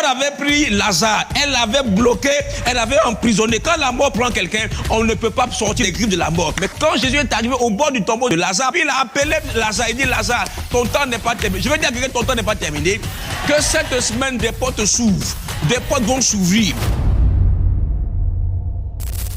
avait pris Lazare, elle l'avait bloqué, elle l'avait emprisonné. Quand la mort prend quelqu'un, on ne peut pas sortir des griffes de la mort. Mais quand Jésus est arrivé au bord du tombeau de Lazare, il a appelé Lazare, il dit Lazare, ton temps n'est pas terminé. Je veux dire que ton temps n'est pas terminé. Que cette semaine, des portes s'ouvrent, des portes vont s'ouvrir.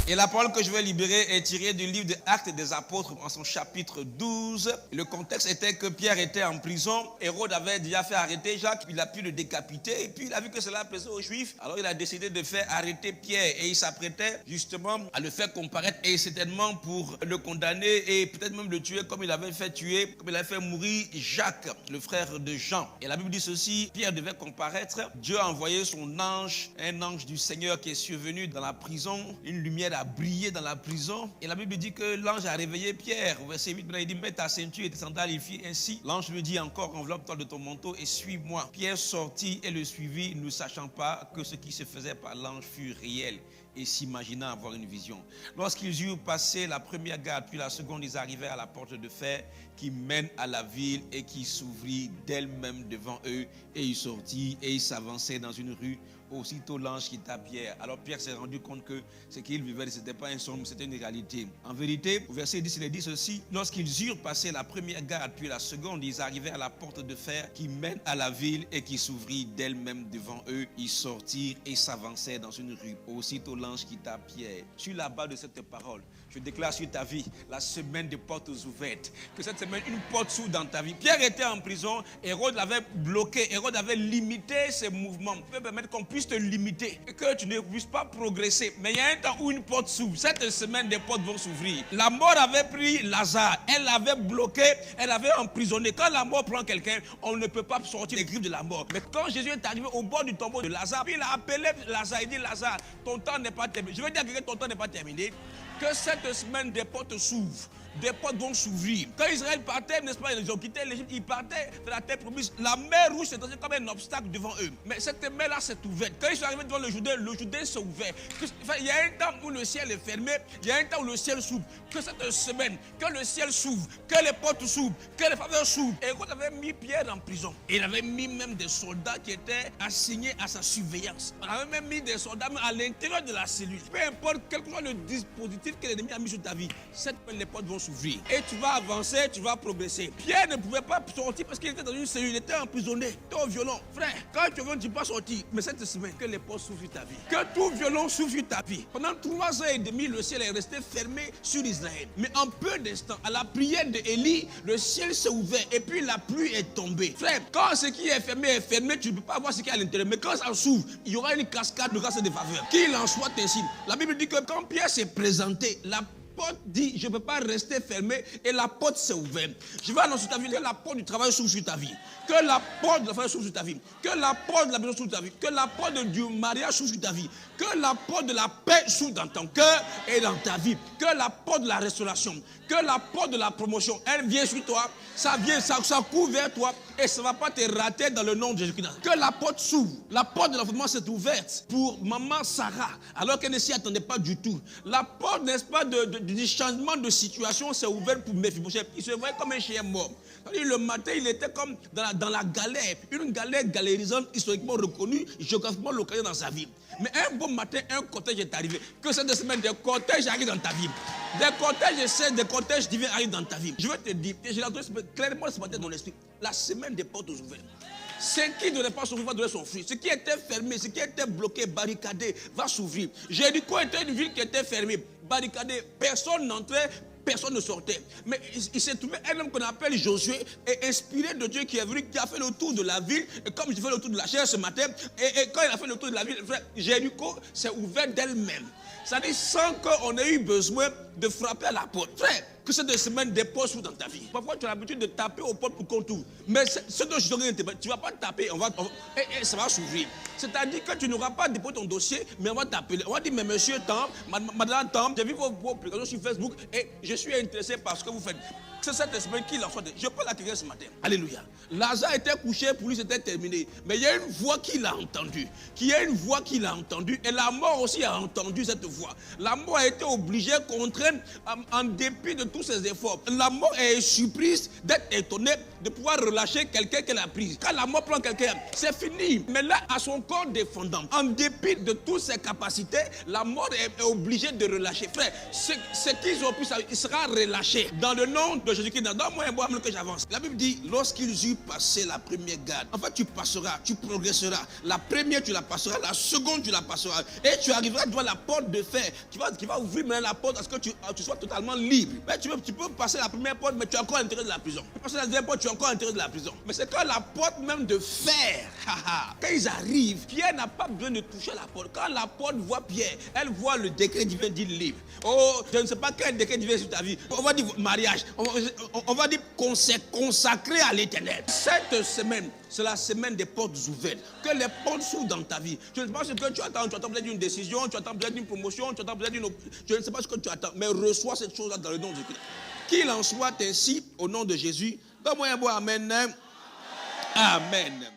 Et la parole que je vais libérer est tirée du livre des Actes des Apôtres en son chapitre 12. Le contexte était que Pierre était en prison. Hérode avait déjà fait arrêter Jacques. Il a pu le décapiter. Et puis il a vu que cela plaisait aux Juifs. Alors il a décidé de faire arrêter Pierre. Et il s'apprêtait justement à le faire comparaître. Et certainement pour le condamner et peut-être même le tuer comme il avait fait tuer, comme il avait fait mourir Jacques, le frère de Jean. Et la Bible dit ceci, Pierre devait comparaître. Dieu a envoyé son ange, un ange du Seigneur qui est survenu dans la prison. Une lumière a brillé dans la prison. Et la Bible dit que l'ange a réveillé Pierre. Au verset 8, il dit, mets ta ceinture et tes sandales. Il fit ainsi. L'ange lui dit encore, enveloppe-toi de ton manteau et suis-moi. Pierre sortit et le suivit, ne sachant pas que ce qui se faisait par l'ange fut réel et s'imaginant avoir une vision. Lorsqu'ils eurent passé la première garde, puis la seconde, ils arrivèrent à la porte de fer qui mène à la ville et qui s'ouvrit d'elle-même devant eux. Et ils sortirent et ils s'avançaient dans une rue. Aussitôt l'ange quitta Pierre. Alors Pierre s'est rendu compte que ce qu'il vivait, ce n'était pas un songe, c'était une réalité. En vérité, au verset 10, il est dit ceci. Lorsqu'ils eurent passé la première garde, puis la seconde, ils arrivèrent à la porte de fer qui mène à la ville et qui s'ouvrit d'elle-même devant eux. Ils sortirent et s'avançaient dans une rue. Aussitôt l'ange quitta Pierre. Sur la base de cette parole, je déclare sur ta vie la semaine des portes ouvertes. Que cette semaine, une porte s'ouvre dans ta vie. Pierre était en prison. Hérode l'avait bloqué. Hérode avait limité ses mouvements. Il peut permettre qu'on puisse te limiter et que tu ne puisses pas progresser. Mais il y a un temps où une porte s'ouvre. Cette semaine, des portes vont s'ouvrir. La mort avait pris Lazare. Elle l'avait bloqué. Elle l'avait emprisonné. Quand la mort prend quelqu'un, on ne peut pas sortir des griffes de la mort. Mais quand Jésus est arrivé au bord du tombeau de Lazare, il a appelé Lazare. Il dit Lazare, ton temps n'est pas terminé. Je veux dire que ton temps n'est pas terminé. Que cette semaine, des portes s'ouvrent. Des portes vont s'ouvrir. Quand Israël partait, n'est-ce pas, ils ont quitté l'Égypte, ils partaient de la terre promise. La mer rouge s'est dressée comme un obstacle devant eux. Mais cette mer-là s'est ouverte. Quand ils sont arrivés devant le Jourdain s'est ouvert. Il y a un temps où le ciel est fermé, il y a un temps où le ciel s'ouvre. Que cette semaine, que le ciel s'ouvre, que les portes s'ouvrent, que les faveurs s'ouvrent. Et quand on avait mis Pierre en prison, et il avait mis même des soldats qui étaient assignés à sa surveillance. On avait même mis des soldats à l'intérieur de la cellule. Peu importe quel que soit le dispositif que l'ennemi a mis sur ta vie, cette semaine, les portes vont s'ouvrir. Et tu vas avancer, tu vas progresser. Pierre ne pouvait pas sortir parce qu'il était dans une cellule, il était emprisonné. Il était au violon. Frère, quand tu veux, tu ne peux pas sortir. Mais cette semaine, que les portes s'ouvrent sur ta vie. Que tout violon s'ouvre sur ta vie. Pendant 3 ans et demi, le ciel est resté fermé sur Israël. Mais en peu d'instants, à la prière d'Élie, le ciel s'est ouvert et puis la pluie est tombée. Frère, quand ce qui est fermé, tu ne peux pas voir ce qui est à l'intérieur. Mais quand ça s'ouvre, il y aura une cascade de grâce et de faveur. Qu'il en soit ainsi. La Bible dit que quand Pierre s'est présenté, la porte dit, je ne peux pas rester fermé et la porte s'est ouverte. Je vais annoncer ta vie, que la porte du travail s'ouvre sur ta vie. Que la porte de la famille s'ouvre sur ta vie. Que la porte de la maison s'ouvre sur ta vie. Que la porte du mariage s'ouvre sur ta vie. Que la porte de la paix s'ouvre dans ton cœur et dans ta vie. Que la porte de la restauration, que la porte de la promotion, elle vient sur toi, ça vient, ça court vers toi et ça ne va pas te rater dans le nom de Jésus-Christ. Que la porte s'ouvre. La porte de l'enfantement s'est ouverte pour maman Sarah, alors qu'elle ne s'y attendait pas du tout. La porte, n'est-ce pas, du changement de situation s'est ouverte pour Méphibosheth. Il se voyait comme un chien mort. Le matin, il était comme dans la galère. Une galère galérisante, historiquement reconnue, géographiquement localisée dans sa vie. Mais un bon matin, un cortège est arrivé. Que cette semaine, des cortèges arrivent dans ta vie. Des cortèges cessent, des cortèges divins arrivent dans ta vie. Je vais te dire, et je l'ai entendu clairement ce matin dans l'esprit, la semaine des portes ouvertes. Ce qui ne devait pas s'ouvrir va donner son fruit. Ce qui était fermé, ce qui était bloqué, barricadé, va s'ouvrir. Jéricho était une ville qui était fermée, barricadée. Personne n'entrait, personne ne sortait. Mais il s'est trouvé un homme qu'on appelle Josué, et inspiré de Dieu qui est venu, qui a fait le tour de la ville. Et comme j'ai fait le tour de la chair ce matin, et quand il a fait le tour de la ville, frère, Jéricho s'est ouvert d'elle-même. C'est-à-dire sans qu'on ait eu besoin de frapper à la porte. Frère, que cette semaine des portes s'ouvrent dans ta vie. Parfois, tu as l'habitude de taper aux portes pour qu'on t'ouvre. Mais ce dont je te dis, tu ne vas pas taper, et ça va s'ouvrir. C'est-à-dire que tu n'auras pas déposé ton dossier, mais on va t'appeler. On va dire, mais monsieur Tam, madame Tam, j'ai vu vos publications sur Facebook et je suis intéressé par ce que vous faites. C'est cette semaine qu'il en soit. Je peux l'accueillir ce matin. Alléluia. Lazare était couché, pour lui c'était terminé. Mais il y a une voix qu'il a entendue. Et la mort aussi a entendu cette voix. La mort a été obligée, contrainte, en dépit de tous ses efforts. La mort est surprise d'être étonnée de pouvoir relâcher quelqu'un qu'elle a pris. Quand la mort prend quelqu'un, c'est fini. Mais là, à son corps défendant, en dépit de toutes ses capacités, la mort est obligée de relâcher. Frère, ce qu'ils ont pu savoir, il sera relâché. Dans le nom de Jésus-Christ, donne-moi un bois que j'avance. La Bible dit, lorsqu'ils eurent passé la première garde, en fait, tu passeras, tu progresseras. La première, tu la passeras. La seconde, tu la passeras. Et tu arriveras devant la porte de fer qui va ouvrir maintenant la porte à ce que tu sois totalement libre. Mais tu peux passer la première porte, mais tu es encore à l'intérieur de la prison. Tu peux passer la deuxième porte, tu es encore à l'intérieur de la prison. Mais c'est quand la porte même de fer, quand ils arrivent, Pierre n'a pas besoin de toucher la porte. Quand la porte voit Pierre, elle voit le décret divin dit libre. Oh, je ne sais pas quel décret divin sur ta vie. On va dire mariage. On va dire consacré à l'éternel. Cette semaine, c'est la semaine des portes ouvertes. Que les portes s'ouvrent dans ta vie. Je ne sais pas ce que tu attends. Tu attends peut-être une décision, tu attends peut-être une promotion, tu attends peut-être une... Je ne sais pas ce que tu attends, mais reçois cette chose-là dans le nom de Jésus. Qu'il en soit ainsi, au nom de Jésus. Donne-moi un bon amen. Amen.